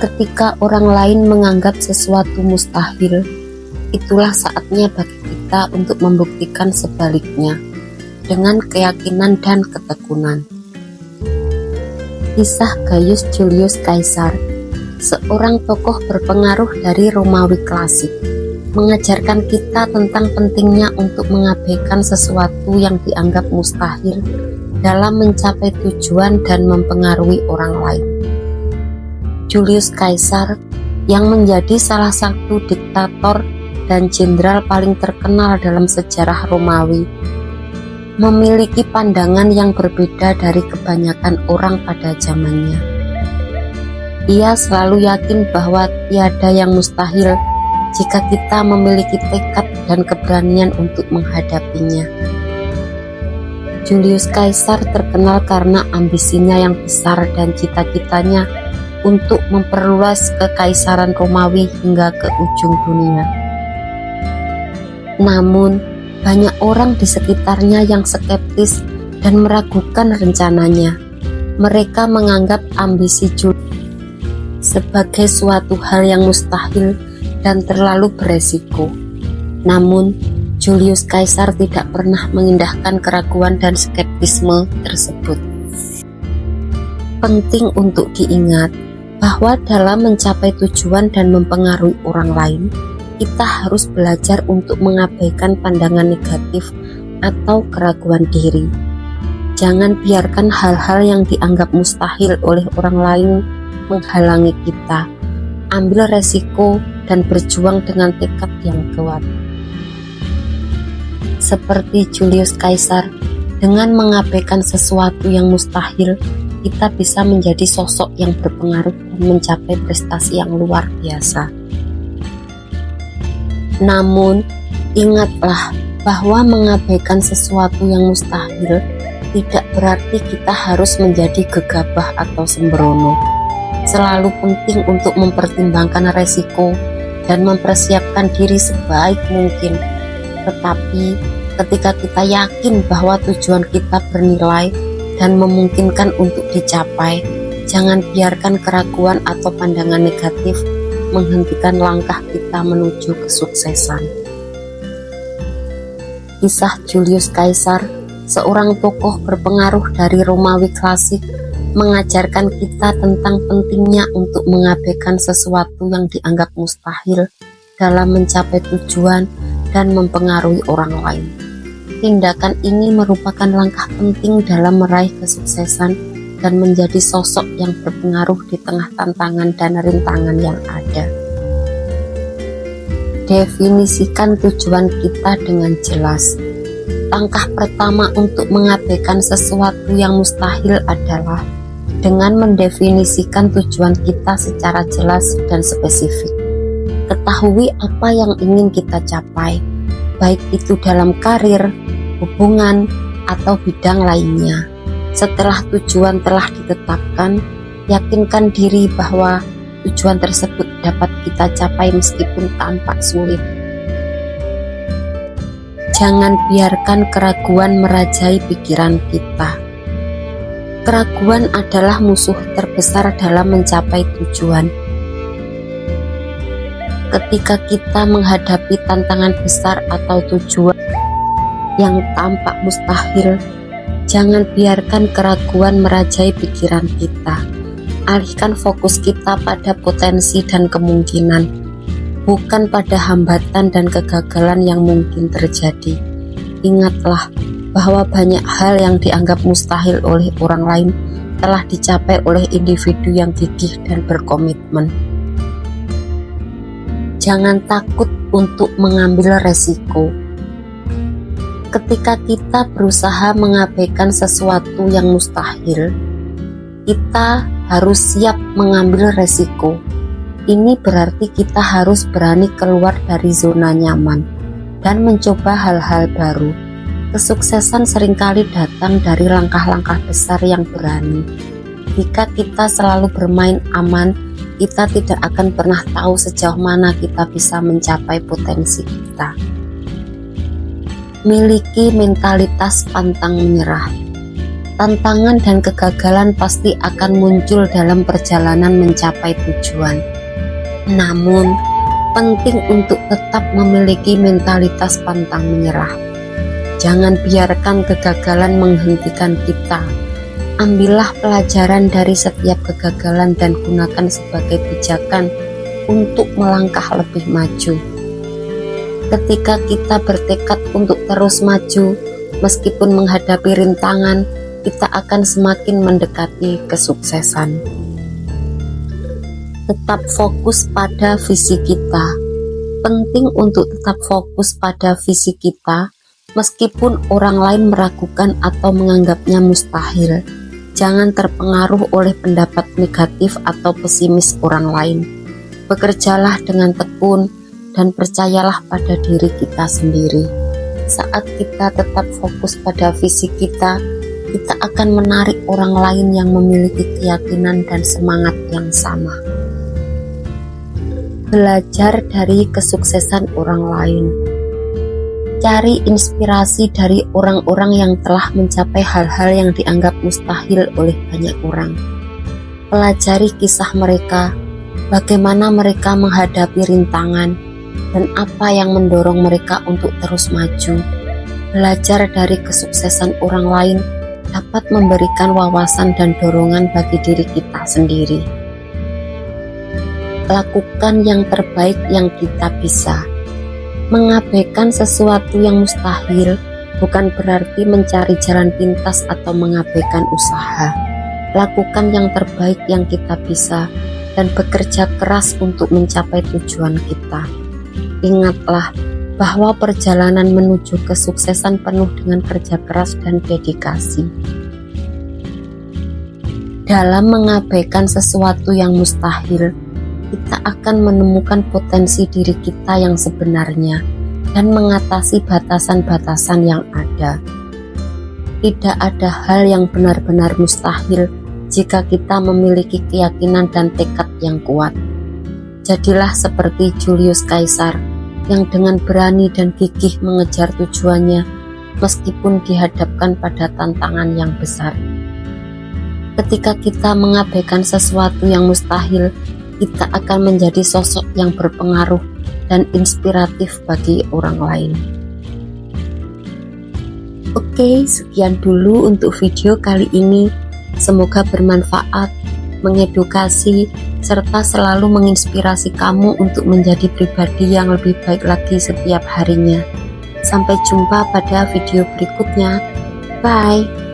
Ketika orang lain menganggap sesuatu mustahil, itulah saatnya bagi kita untuk membuktikan sebaliknya dengan keyakinan dan ketekunan. Kisah Gaius Julius Caesar, seorang tokoh berpengaruh dari Romawi klasik, mengajarkan kita tentang pentingnya untuk mengabaikan sesuatu yang dianggap mustahil dalam mencapai tujuan dan mempengaruhi orang lain. Julius Caesar, yang menjadi salah satu diktator dan jenderal paling terkenal dalam sejarah Romawi, memiliki pandangan yang berbeda dari kebanyakan orang pada zamannya. Ia selalu yakin bahwa tiada yang mustahil jika kita memiliki tekad dan keberanian untuk menghadapinya. Julius Caesar terkenal karena ambisinya yang besar dan cita-citanya untuk memperluas kekaisaran Romawi hingga ke ujung dunia. Namun, banyak orang di sekitarnya yang skeptis dan meragukan rencananya. Mereka menganggap ambisi Julius sebagai suatu hal yang mustahil dan terlalu beresiko. Namun, Julius Caesar tidak pernah mengindahkan keraguan dan skeptisme tersebut. Penting untuk diingat bahwa dalam mencapai tujuan dan mempengaruhi orang lain, kita harus belajar untuk mengabaikan pandangan negatif atau keraguan diri. Jangan biarkan hal-hal yang dianggap mustahil oleh orang lain menghalangi kita. Ambil resiko dan berjuang dengan tekad yang kuat. Seperti Julius Caesar, dengan mengabaikan sesuatu yang mustahil, kita bisa menjadi sosok yang berpengaruh dan mencapai prestasi yang luar biasa. Namun, ingatlah bahwa mengabaikan sesuatu yang mustahil tidak berarti kita harus menjadi gegabah atau sembrono. Selalu penting untuk mempertimbangkan resiko dan mempersiapkan diri sebaik mungkin. Tetapi ketika kita yakin bahwa tujuan kita bernilai dan memungkinkan untuk dicapai, jangan biarkan keraguan atau pandangan negatif menghentikan langkah kita menuju kesuksesan. Kisah Julius Caesar, seorang tokoh berpengaruh dari Romawi klasik, mengajarkan kita tentang pentingnya untuk mengabaikan sesuatu yang dianggap mustahil dalam mencapai tujuan dan mempengaruhi orang lain. Tindakan ini merupakan langkah penting dalam meraih kesuksesan dan menjadi sosok yang berpengaruh di tengah tantangan dan rintangan yang ada. Definisikan tujuan kita dengan jelas. Langkah pertama untuk mengabaikan sesuatu yang mustahil adalah dengan mendefinisikan tujuan kita secara jelas dan spesifik. Ketahui apa yang ingin kita capai, baik itu dalam karir, hubungan, atau bidang lainnya. Setelah tujuan telah ditetapkan, yakinkan diri bahwa tujuan tersebut dapat kita capai meskipun tampak sulit. Jangan biarkan keraguan merajai pikiran kita. Keraguan adalah musuh terbesar dalam mencapai tujuan. Ketika kita menghadapi tantangan besar atau tujuan yang tampak mustahil, jangan biarkan keraguan merajai pikiran kita. Alihkan fokus kita pada potensi dan kemungkinan, bukan pada hambatan dan kegagalan yang mungkin terjadi. Ingatlah bahwa banyak hal yang dianggap mustahil oleh orang lain telah dicapai oleh individu yang gigih dan berkomitmen. Jangan takut untuk mengambil resiko. Ketika kita berusaha mengabaikan sesuatu yang mustahil, kita harus siap mengambil resiko. Ini berarti kita harus berani keluar dari zona nyaman dan mencoba hal-hal baru. Kesuksesan seringkali datang dari langkah-langkah besar yang berani. Jika kita selalu bermain aman, kita tidak akan pernah tahu sejauh mana kita bisa mencapai potensi kita. Miliki mentalitas pantang menyerah. Tantangan dan kegagalan pasti akan muncul dalam perjalanan mencapai tujuan. Namun, penting untuk tetap memiliki mentalitas pantang menyerah. Jangan biarkan kegagalan menghentikan kita. Ambillah pelajaran dari setiap kegagalan dan gunakan sebagai pijakan untuk melangkah lebih maju. Ketika kita bertekad untuk terus maju, meskipun menghadapi rintangan, kita akan semakin mendekati kesuksesan. Tetap fokus pada visi kita. Penting untuk tetap fokus pada visi kita, meskipun orang lain meragukan atau menganggapnya mustahil. Jangan terpengaruh oleh pendapat negatif atau pesimis orang lain. Bekerjalah dengan tekun dan percayalah pada diri kita sendiri. Saat kita tetap fokus pada visi kita akan menarik orang lain yang memiliki keyakinan dan semangat yang sama. Belajar dari kesuksesan orang lain. Cari inspirasi dari orang-orang yang telah mencapai hal-hal yang dianggap mustahil oleh banyak orang. Pelajari kisah mereka, bagaimana mereka menghadapi rintangan, dan apa yang mendorong mereka untuk terus maju. Belajar dari kesuksesan orang lain dapat memberikan wawasan dan dorongan bagi diri kita sendiri. Lakukan yang terbaik yang kita bisa. Mengabaikan sesuatu yang mustahil bukan berarti mencari jalan pintas atau mengabaikan usaha. Lakukan yang terbaik yang kita bisa dan bekerja keras untuk mencapai tujuan kita. Ingatlah bahwa perjalanan menuju kesuksesan penuh dengan kerja keras dan dedikasi. Dalam mengabaikan sesuatu yang mustahil, kita akan menemukan potensi diri kita yang sebenarnya dan mengatasi batasan-batasan yang ada. Tidak ada hal yang benar-benar mustahil jika kita memiliki keyakinan dan tekad yang kuat. Jadilah seperti Julius Caesar yang dengan berani dan gigih mengejar tujuannya meskipun dihadapkan pada tantangan yang besar. Ketika kita mengabaikan sesuatu yang mustahil, kita akan menjadi sosok yang berpengaruh dan inspiratif bagi orang lain. Oke, sekian dulu untuk video kali ini. Semoga bermanfaat, mengedukasi, serta selalu menginspirasi kamu untuk menjadi pribadi yang lebih baik lagi setiap harinya. Sampai jumpa pada video berikutnya. Bye.